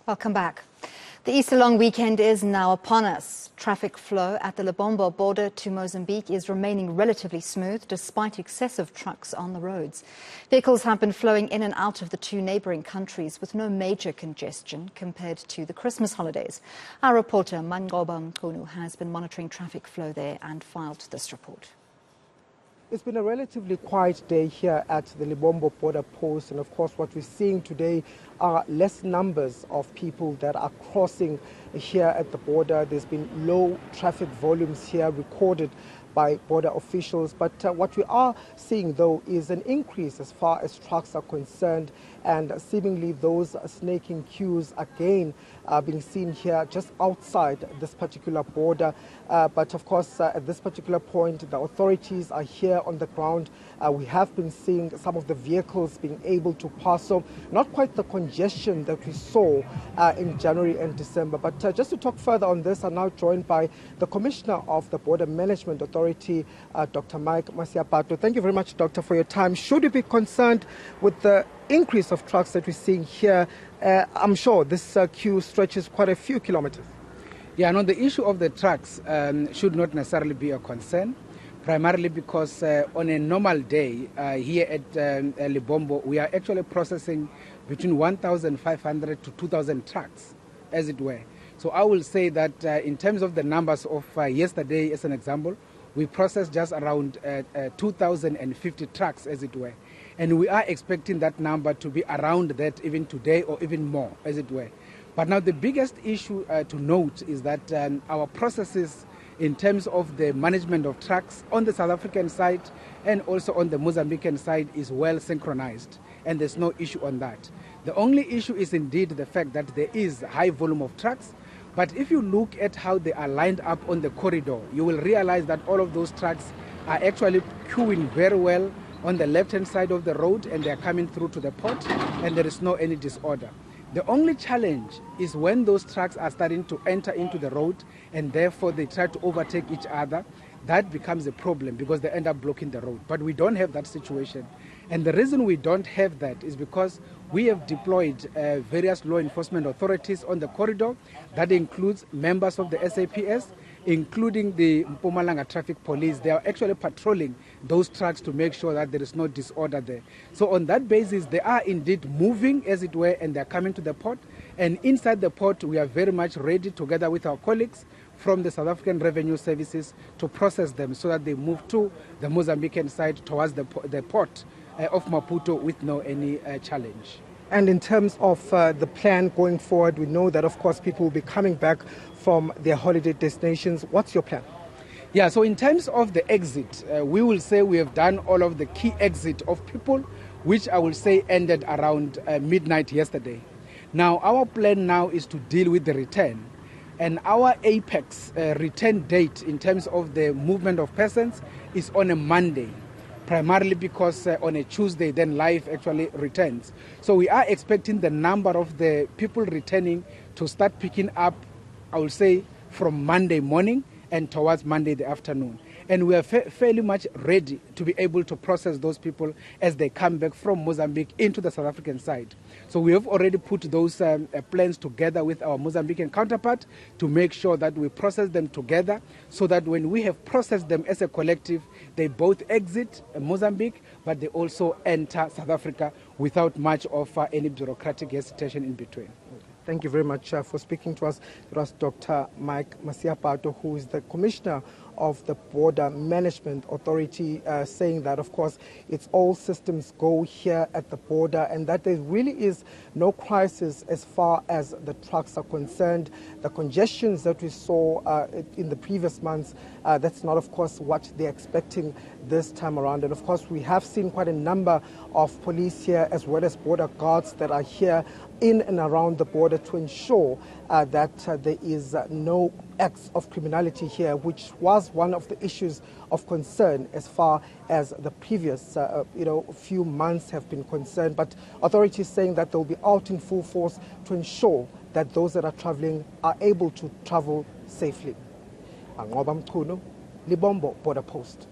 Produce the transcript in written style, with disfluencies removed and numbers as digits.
Welcome back. The Easter long weekend is now upon us. Traffic flow at the Lebombo border to Mozambique is remaining relatively smooth despite excessive trucks on the roads. Vehicles have been flowing in and out of the two neighbouring countries with no major congestion compared to the Christmas holidays. Our reporter Manqoba Mchunu has been monitoring traffic flow there and filed this report. It's been a relatively quiet day here at the Lebombo Border post, and of course what we're seeing today are less numbers of people that are crossing here at the border. There's been low traffic volumes here recorded by border officials, but what we are seeing though is an increase as far as trucks are concerned, and seemingly those snaking queues again being seen here just outside this particular border. But of course at this particular point the authorities are here on the ground. We have been seeing some of the vehicles being able to pass, so not quite the congestion that we saw in January and December. But just to talk further on this, I'm now joined by the Commissioner of the Border Management Authority, Dr. Manqoba. Thank you very much, Doctor, for your time. Should you be concerned with the increase of trucks that we're seeing here? I'm sure this queue stretches quite a few kilometers. Yeah, no, the issue of the trucks should not necessarily be a concern, primarily because on a normal day here at Lebombo, we are actually processing between 1,500 to 2,000 trucks, as it were. So I will say that in terms of the numbers of yesterday, as an example, we processed just around 2,050 trucks, as it were. And we are expecting that number to be around that even today or even more, as it were. But now the biggest issue to note is that our processes in terms of the management of trucks on the South African side and also on the Mozambican side is well synchronized, and there's no issue on that. The only issue is indeed the fact that there is a high volume of trucks, but if you look at how they are lined up on the corridor, you will realize that all of those trucks are actually queuing very well on the left-hand side of the road, and they are coming through to the port, and there is no any disorder. The only challenge is when those trucks are starting to enter into the road and therefore they try to overtake each other. That becomes a problem because they end up blocking the road. But we don't have that situation. And the reason we don't have that is because we have deployed various law enforcement authorities on the corridor. That includes members of the SAPS, including the Mpumalanga Traffic Police. They are actually patrolling those trucks to make sure that there is no disorder there. So on that basis, they are indeed moving, as it were, and they are coming to the port. And inside the port, we are very much ready, together with our colleagues from the South African Revenue Services, to process them so that they move to the Mozambican side towards the port of Maputo with no any challenge. And in terms of the plan going forward, we know that, of course, people will be coming back from their holiday destinations. What's your plan? Yeah, so in terms of the exit, we will say we have done all of the key exit of people, which I will say ended around midnight yesterday. Now, our plan now is to deal with the return. And our apex return date in terms of the movement of persons is on a Monday, primarily because on a Tuesday then life actually returns. So we are expecting the number of the people returning to start picking up, I will say, from Monday morning and towards Monday the afternoon. And we are fairly much ready to be able to process those people as they come back from Mozambique into the South African side. So we have already put those plans together with our Mozambican counterpart to make sure that we process them together, so that when we have processed them as a collective, they both exit Mozambique, but they also enter South Africa without much of any bureaucratic hesitation in between. Thank you very much for speaking to us. It was Dr. Manqoba, who is the Commissioner of the Border Management Authority, saying that, of course, it's all systems go here at the border, and that there really is no crisis as far as the trucks are concerned. The congestions that we saw in the previous months, that's not, of course, what they're expecting this time around. And, of course, we have seen quite a number of police here, as well as border guards that are here in and around the border to ensure that there is no acts of criminality here, which was one of the issues of concern as far as the previous few months have been concerned. But authorities saying that they'll be out in full force to ensure that those that are traveling are able to travel safely. Manqoba Mchunu, Lebombo Border Post.